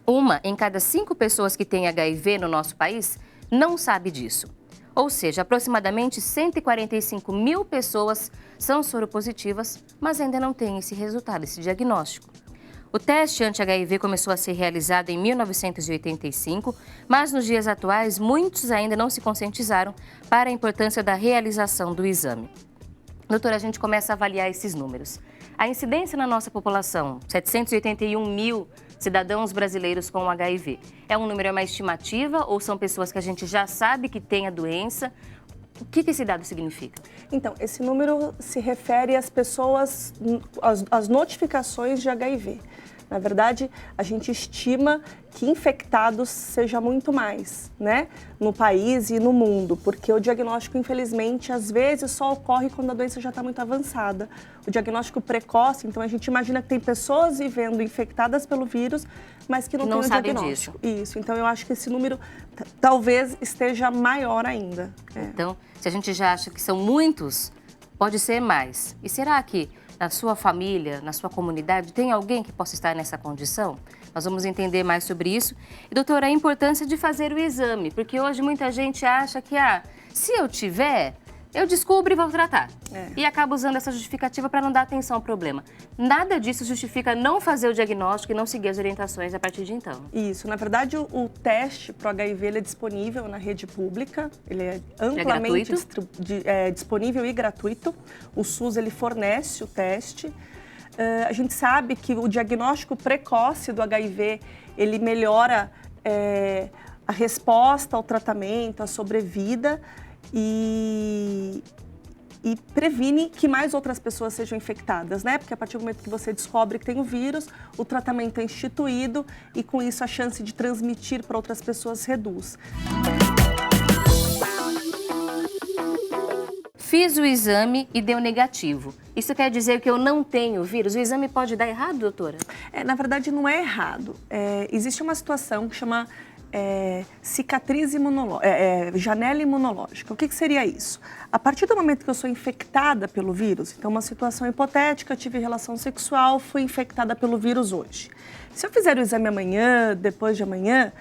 Uma em cada 5 pessoas que têm HIV no nosso país não sabe disso. Ou seja, aproximadamente 145 mil pessoas são soropositivas, mas ainda não têm esse resultado, esse diagnóstico. O teste anti-HIV começou a ser realizado em 1985, mas nos dias atuais muitos ainda não se conscientizaram para a importância da realização do exame. Doutora, a gente começa a avaliar esses números. A incidência na nossa população, 781 mil cidadãos brasileiros com HIV. É um número, é uma estimativa ou são pessoas que a gente já sabe que tem a doença? O que esse dado significa? Então, esse número se refere às pessoas, às notificações de HIV. Na verdade, a gente estima que infectados seja muito mais, né, no país e no mundo, porque o diagnóstico, infelizmente, às vezes só ocorre quando a doença já está muito avançada. O diagnóstico precoce, então a gente imagina que tem pessoas vivendo infectadas pelo vírus, mas que não têm o diagnóstico. Isso, então eu acho que esse número talvez esteja maior ainda. Então, se a gente já acha que são muitos, pode ser mais. E será que na sua família, na sua comunidade, tem alguém que possa estar nessa condição? Nós vamos entender mais sobre isso. E, doutora, a importância de fazer o exame, porque hoje muita gente acha que, se eu tiver, eu descubro e vou tratar. E acaba usando essa justificativa para não dar atenção ao problema. Nada disso justifica não fazer o diagnóstico e não seguir as orientações a partir de então. Isso, na verdade o teste para o HIV ele é disponível na rede pública, ele é amplamente disponível e gratuito. O SUS ele fornece o teste. A gente sabe que o diagnóstico precoce do HIV ele melhora a resposta ao tratamento, a sobrevida e previne que mais outras pessoas sejam infectadas, né? Porque a partir do momento que você descobre que tem o vírus, o tratamento é instituído e com isso a chance de transmitir para outras pessoas reduz. Fiz o exame e deu negativo. Isso quer dizer que eu não tenho o vírus? O exame pode dar errado, doutora? Na verdade, não é errado. Existe uma situação que chama cicatriz imunológica, janela imunológica. O que seria isso? A partir do momento que eu sou infectada pelo vírus, então uma situação hipotética, tive relação sexual, fui infectada pelo vírus hoje. Se eu fizer o exame amanhã, depois de amanhã,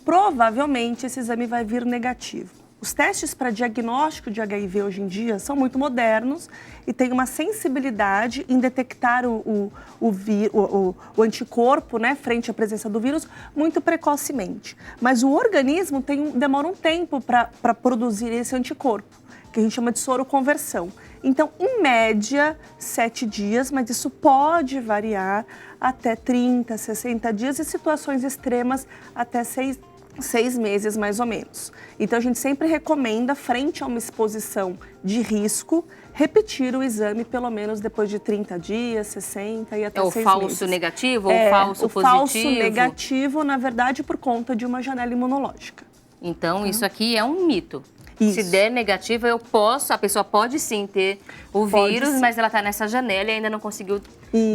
provavelmente esse exame vai vir negativo. Os testes para diagnóstico de HIV hoje em dia são muito modernos e têm uma sensibilidade em detectar o anticorpo, né, frente à presença do vírus muito precocemente. Mas o organismo demora um tempo para produzir esse anticorpo, que a gente chama de soroconversão. Então, em média, 7 dias, mas isso pode variar até 30, 60 dias e situações extremas até 6 meses, mais ou menos. Então, a gente sempre recomenda, frente a uma exposição de risco, repetir o exame pelo menos depois de 30 dias, 60 e até 6 meses. É o falso negativo ou falso positivo? O falso negativo, na verdade, por conta de uma janela imunológica. Então, isso aqui é um mito. Isso. Se der negativo, a pessoa pode sim ter o vírus, mas ela está nessa janela e ainda não conseguiu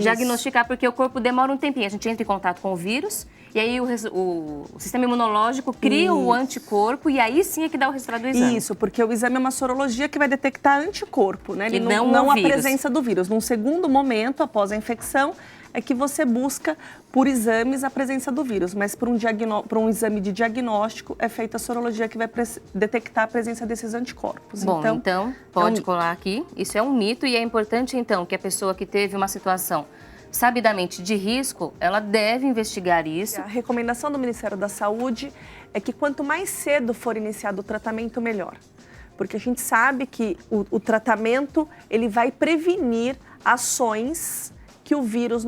diagnosticar, porque o corpo demora um tempinho. A gente entra em contato com o vírus e aí o sistema imunológico cria o anticorpo e aí sim é que dá o resultado do exame. Isso, porque o exame é uma sorologia que vai detectar anticorpo, né? E não a presença do vírus. Num segundo momento, após a infecção, é que você busca por exames a presença do vírus, mas por um exame de diagnóstico é feita a sorologia que vai detectar a presença desses anticorpos. Bom, então pode colar aqui. Isso é um mito e é importante então que a pessoa que teve uma situação sabidamente de risco, ela deve investigar isso. A recomendação do Ministério da Saúde é que quanto mais cedo for iniciado o tratamento, melhor. Porque a gente sabe que o tratamento ele vai prevenir ações que o vírus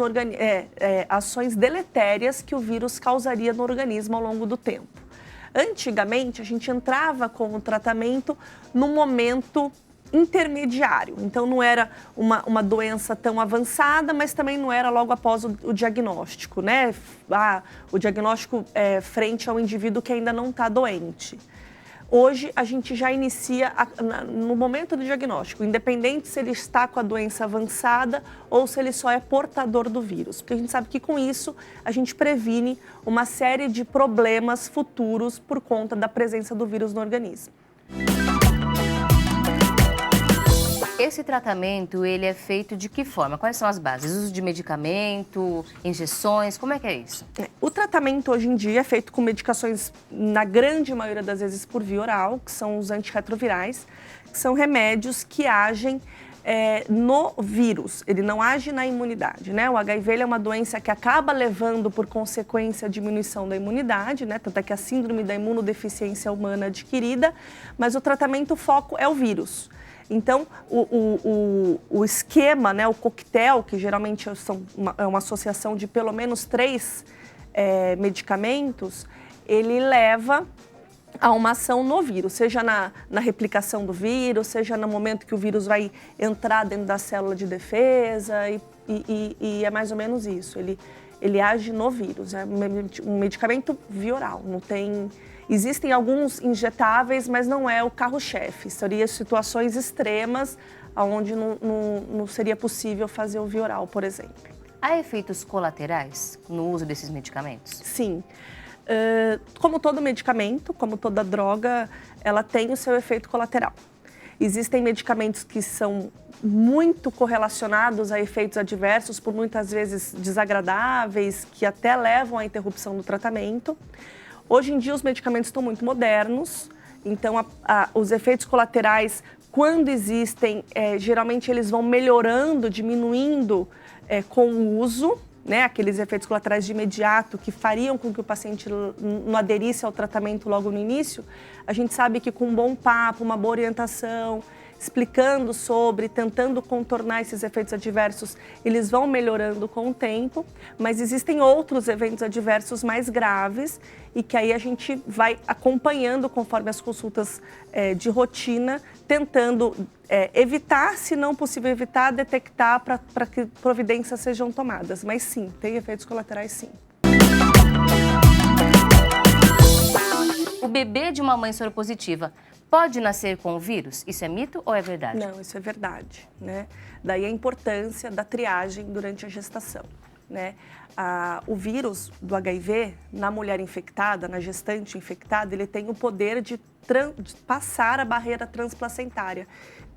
ações deletérias que o vírus causaria no organismo ao longo do tempo. Antigamente, a gente entrava com o tratamento no momento intermediário. Então, não era uma doença tão avançada, mas também não era logo após o diagnóstico, né? O diagnóstico frente ao indivíduo que ainda não está doente. Hoje, a gente já inicia no momento do diagnóstico, independente se ele está com a doença avançada ou se ele só é portador do vírus. Porque a gente sabe que com isso, a gente previne uma série de problemas futuros por conta da presença do vírus no organismo. Esse tratamento, ele é feito de que forma? Quais são as bases? Uso de medicamento, injeções, como é que é isso? O tratamento hoje em dia é feito com medicações, na grande maioria das vezes, por via oral, que são os antirretrovirais, que são remédios que agem no vírus, ele não age na imunidade, né? O HIV ele é uma doença que acaba levando, por consequência, a diminuição da imunidade, né? Tanto é que a síndrome da imunodeficiência humana adquirida, mas o tratamento, o foco é o vírus. Então, o esquema, né, o coquetel, que geralmente é uma associação de pelo menos 3 medicamentos, ele leva a uma ação no vírus, seja na replicação do vírus, seja no momento que o vírus vai entrar dentro da célula de defesa, e é mais ou menos isso. Ele age no vírus, é um medicamento via oral, não tem... Existem alguns injetáveis, mas não é o carro-chefe. Seria situações extremas, onde não seria possível fazer o via oral, por exemplo. Há efeitos colaterais no uso desses medicamentos? Sim. Como todo medicamento, como toda droga, ela tem o seu efeito colateral. Existem medicamentos que são muito correlacionados a efeitos adversos, por muitas vezes desagradáveis, que até levam à interrupção do tratamento. Hoje em dia os medicamentos estão muito modernos, então os efeitos colaterais, quando existem, geralmente eles vão melhorando, diminuindo com o uso, né? Aqueles efeitos colaterais de imediato que fariam com que o paciente não aderisse ao tratamento logo no início. A gente sabe que com um bom papo, uma boa orientação, explicando sobre, tentando contornar esses efeitos adversos, eles vão melhorando com o tempo, mas existem outros eventos adversos mais graves e que aí a gente vai acompanhando conforme as consultas de rotina, tentando evitar, se não possível evitar, detectar para que providências sejam tomadas. Mas sim, tem efeitos colaterais sim. O bebê de uma mãe soropositiva pode nascer com o vírus? Isso é mito ou é verdade? Não, isso é verdade, né? Daí a importância da triagem durante a gestação, né? O vírus do HIV, na mulher infectada, na gestante infectada, ele tem o poder de passar a barreira transplacentária,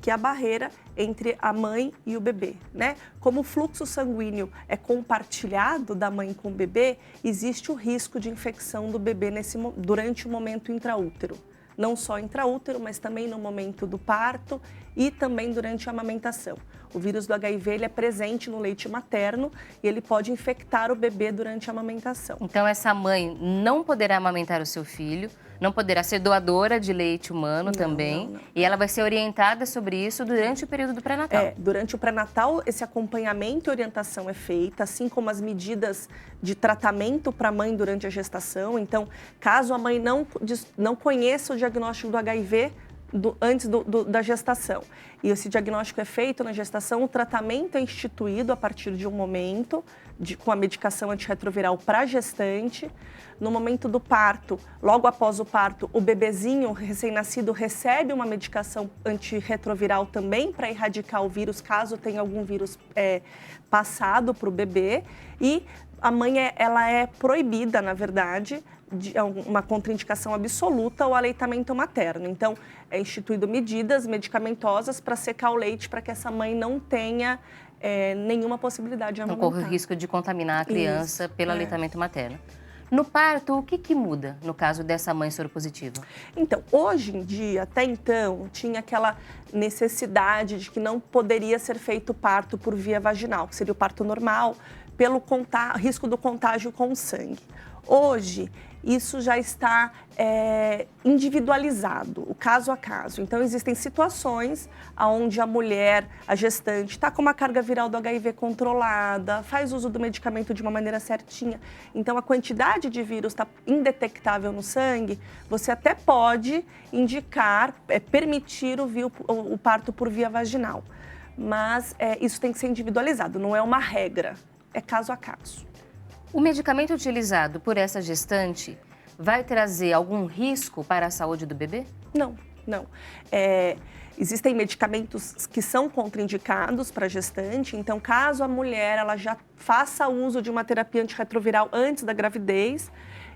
que é a barreira entre a mãe e o bebê, né? Como o fluxo sanguíneo é compartilhado da mãe com o bebê, existe o risco de infecção do bebê durante o momento intraútero. Não só intraútero, mas também no momento do parto e também durante a amamentação. O vírus do HIV ele é presente no leite materno e ele pode infectar o bebê durante a amamentação. Então essa mãe não poderá amamentar o seu filho, não poderá ser doadora de leite humano também. Não. E ela vai ser orientada sobre isso durante o período do pré-natal. Durante o pré-natal, esse acompanhamento e orientação é feita, assim como as medidas de tratamento para a mãe durante a gestação. Então, caso a mãe não conheça o diagnóstico do HIV antes da gestação, e esse diagnóstico é feito na gestação, o tratamento é instituído a partir de um momento, com a medicação antirretroviral para a gestante. No momento do parto, logo após o parto, o bebezinho recém-nascido recebe uma medicação antirretroviral também para erradicar o vírus, caso tenha algum vírus passado para o bebê. E a mãe ela é proibida, na verdade, de uma contraindicação absoluta ao aleitamento materno. Então, é instituído medidas medicamentosas para secar o leite, para que essa mãe não tenha nenhuma possibilidade de amamentar. Não corre o risco de contaminar a criança pelo aleitamento materno. No parto, o que muda no caso dessa mãe soropositiva? Então, hoje em dia, até então, tinha aquela necessidade de que não poderia ser feito parto por via vaginal, que seria o parto normal, pelo risco do contágio com o sangue. Hoje, isso já está individualizado, o caso a caso. Então, existem situações onde a mulher, a gestante, está com uma carga viral do HIV controlada, faz uso do medicamento de uma maneira certinha. Então, a quantidade de vírus está indetectável no sangue, você até pode indicar, permitir o parto por via vaginal. Mas isso tem que ser individualizado, não é uma regra, é caso a caso. O medicamento utilizado por essa gestante vai trazer algum risco para a saúde do bebê? Não, não. Existem medicamentos que são contraindicados para a gestante, então caso a mulher ela já faça uso de uma terapia antirretroviral antes da gravidez,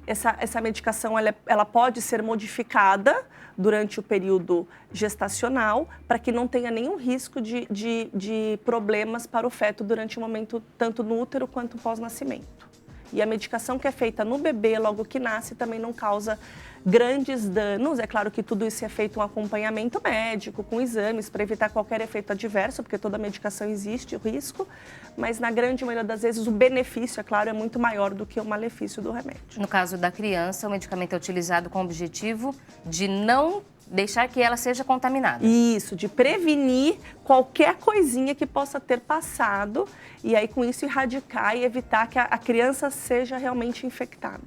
essa medicação ela pode ser modificada durante o período gestacional para que não tenha nenhum risco de problemas para o feto durante o momento, tanto no útero quanto pós-nascimento. E a medicação que é feita no bebê logo que nasce também não causa grandes danos. É claro que tudo isso é feito um acompanhamento médico, com exames, para evitar qualquer efeito adverso, porque toda medicação existe o risco, mas na grande maioria das vezes o benefício, é claro, é muito maior do que o malefício do remédio. No caso da criança, o medicamento é utilizado com o objetivo de não deixar que ela seja contaminada. Isso, de prevenir qualquer coisinha que possa ter passado e aí com isso erradicar e evitar que a criança seja realmente infectada.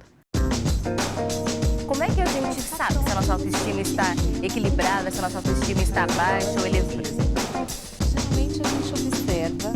Como é que a gente sabe se a nossa autoestima está equilibrada, se a nossa autoestima está baixa ou elevada? Geralmente a gente observa